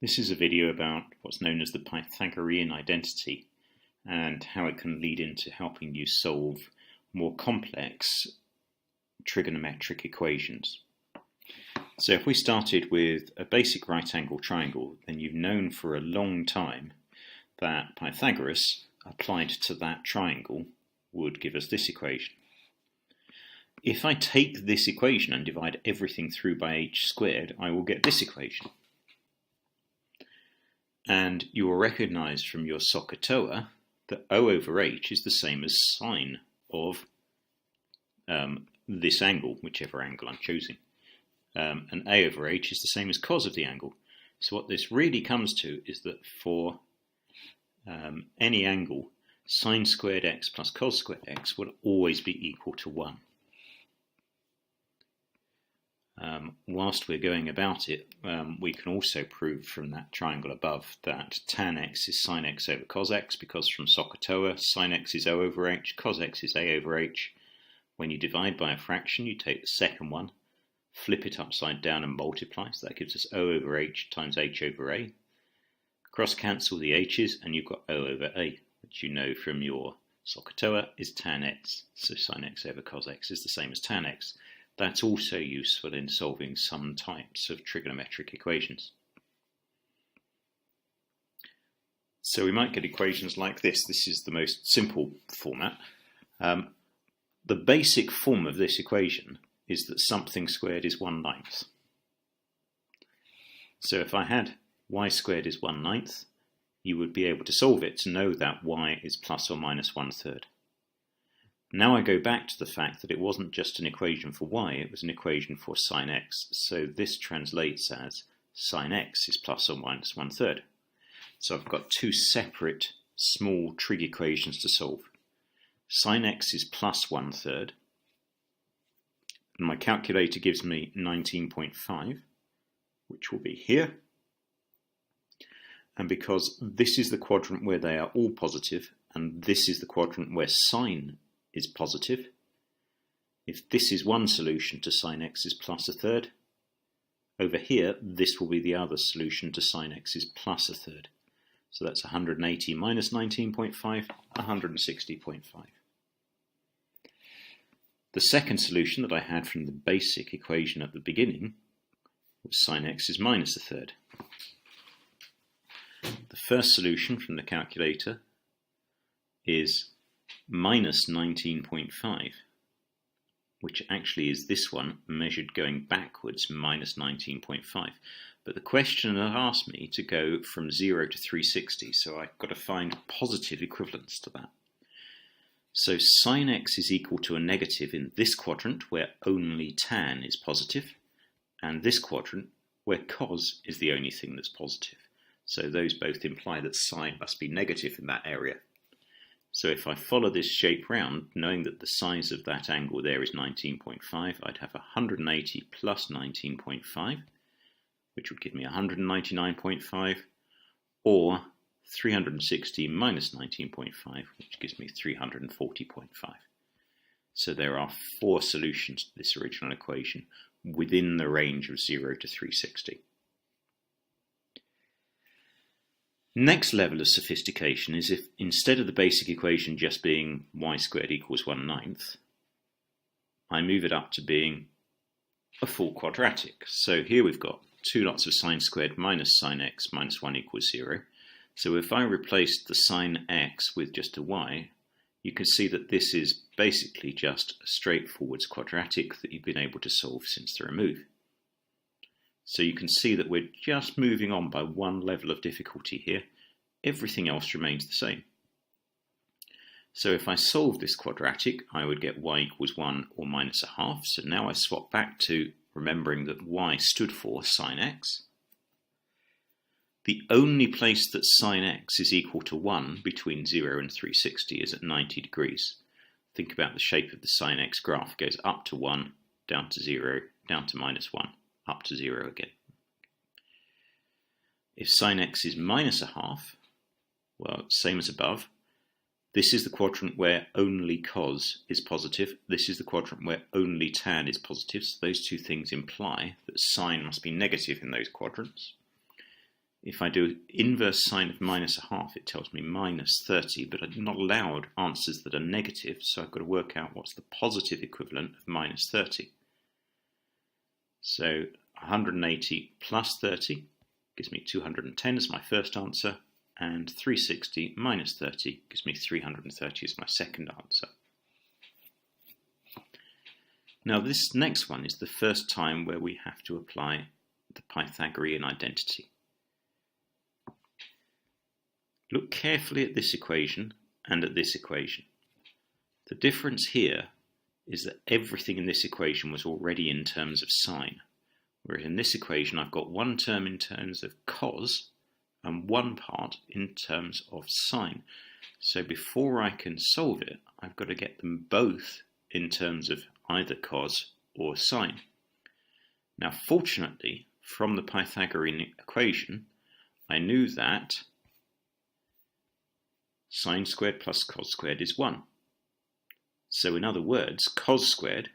This is a video about what's known as the Pythagorean identity and how it can lead into helping you solve more complex trigonometric equations. So if we started with a basic right angle triangle, then you've known for a long time that Pythagoras applied to that triangle would give us this equation. If I take this equation and divide everything through by h squared, I will get this equation. And you will recognize from your SOHCAHTOA that O over h is the same as sine of this angle, whichever angle I'm choosing. And A over h is the same as cos of the angle. So what this really comes to is that for any angle, sine squared x plus cos squared x will always be equal to 1. Whilst we're going about it, we can also prove from that triangle above that tan x is sine x over cos x, because from SOHCAHTOA, sine x is O over h, cos x is A over h. When you divide by a fraction, you take the second one, flip it upside down and multiply, so that gives us O over h times h over a. Cross cancel the h's and you've got O over a, which you know from your SOHCAHTOA is tan x, so sine x over cos x is the same as tan x. That's also useful in solving some types of trigonometric equations. So we might get equations like this. This is the most simple format. The basic form of this equation is that something squared is 1/9. So if I had y squared is 1/9, you would be able to solve it to know that y is plus or minus 1/3. Now I go back to the fact that it wasn't just an equation for y, it was an equation for sine x. So this translates as sine x is plus or minus 1/3. So I've got two separate small trig equations to solve. Sine x is plus 1/3. And my calculator gives me 19.5, which will be here. And because this is the quadrant where they are all positive, and this is the quadrant where sine is positive, if this is one solution to sine x is plus 1/3, over here this will be the other solution to sine x is plus 1/3. So that's 180 minus 19.5, 160.5. The second solution that I had from the basic equation at the beginning was sine x is minus 1/3. The first solution from the calculator is minus 19.5, which actually is this one measured going backwards, minus 19.5. But the question asked me to go from 0 to 360, so I've got to find positive equivalents to that. So sine x is equal to a negative in this quadrant where only tan is positive, and this quadrant where cos is the only thing that's positive. So those both imply that sine must be negative in that area. So if I follow this shape round, knowing that the size of that angle there is 19.5, I'd have 180 plus 19.5, which would give me 199.5, or 360 minus 19.5, which gives me 340.5. So there are 4 solutions to this original equation within the range of 0 to 360. Next level of sophistication is if instead of the basic equation just being y squared equals 1/9, I move it up to being a full quadratic. So here we've got 2 lots of sine squared minus sine x minus 1 equals 0. So if I replaced the sine x with just a y, you can see that this is basically just a straightforward quadratic that you've been able to solve since the remove. So you can see that we're just moving on by one level of difficulty here. Everything else remains the same. So if I solve this quadratic, I would get y equals 1 or minus 1/2. So now I swap back to remembering that y stood for sine x. The only place that sine x is equal to 1 between 0 and 360 is at 90 degrees. Think about the shape of the sine x graph. It goes up to 1, down to 0, down to minus 1. Up to 0 again. If sine x is minus 1/2, well, same as above. This is the quadrant where only cos is positive. This is the quadrant where only tan is positive. So those two things imply that sine must be negative in those quadrants. If I do inverse sine of minus a half, it tells me minus 30, but I'm not allowed answers that are negative, so I've got to work out what's the positive equivalent of minus 30. So 180 plus 30 gives me 210 as my first answer, and 360 minus 30 gives me 330 as my second answer. Now this next one is the first time where we have to apply the Pythagorean identity. Look carefully at this equation and at this equation. The difference here is that everything in this equation was already in terms of sine, whereas in this equation I've got one term in terms of cos and one part in terms of sine. So before I can solve it, I've got to get them both in terms of either cos or sine. Now fortunately, from the Pythagorean equation, I knew that sine squared plus cos squared is 1. So in other words, cos squared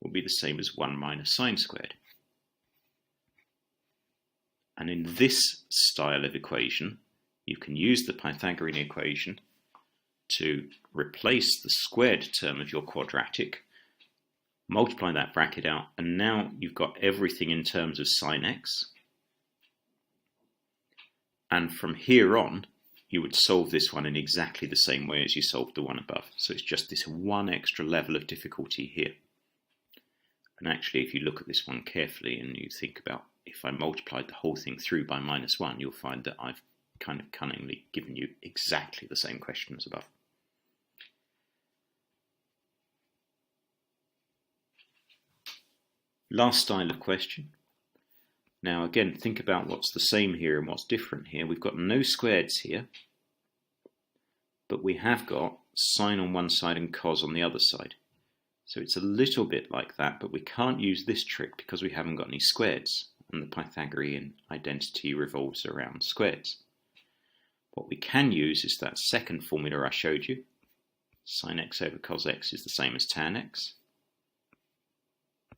will be the same as 1 minus sine squared. And in this style of equation, you can use the Pythagorean equation to replace the squared term of your quadratic, multiply that bracket out, and now you've got everything in terms of sine x. And from here on, you would solve this one in exactly the same way as you solved the one above. So it's just this one extra level of difficulty here. And actually, if you look at this one carefully and you think about if I multiplied the whole thing through by minus 1, you'll find that I've kind of cunningly given you exactly the same question as above. Last style of question. Now again, think about what's the same here and what's different here. We've got no squareds here, but we have got sine on one side and cos on the other side. So it's a little bit like that, but we can't use this trick because we haven't got any squareds, and the Pythagorean identity revolves around squareds. What we can use is that second formula I showed you. Sin x over cos x is the same as tan x.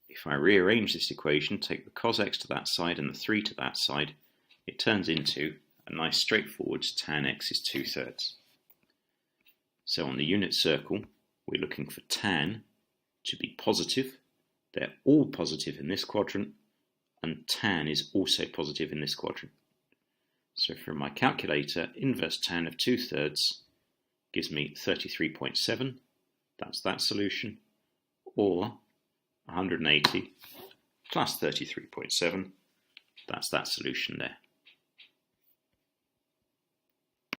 If I rearrange this equation, take the cos x to that side and the 3 to that side, it turns into a nice straightforward tan x is 2/3. So on the unit circle, we're looking for tan to be positive. They're all positive in this quadrant, and tan is also positive in this quadrant. So from my calculator, inverse tan of 2/3 gives me 33.7. That's that solution. Or 180 plus 33.7, that's that solution there.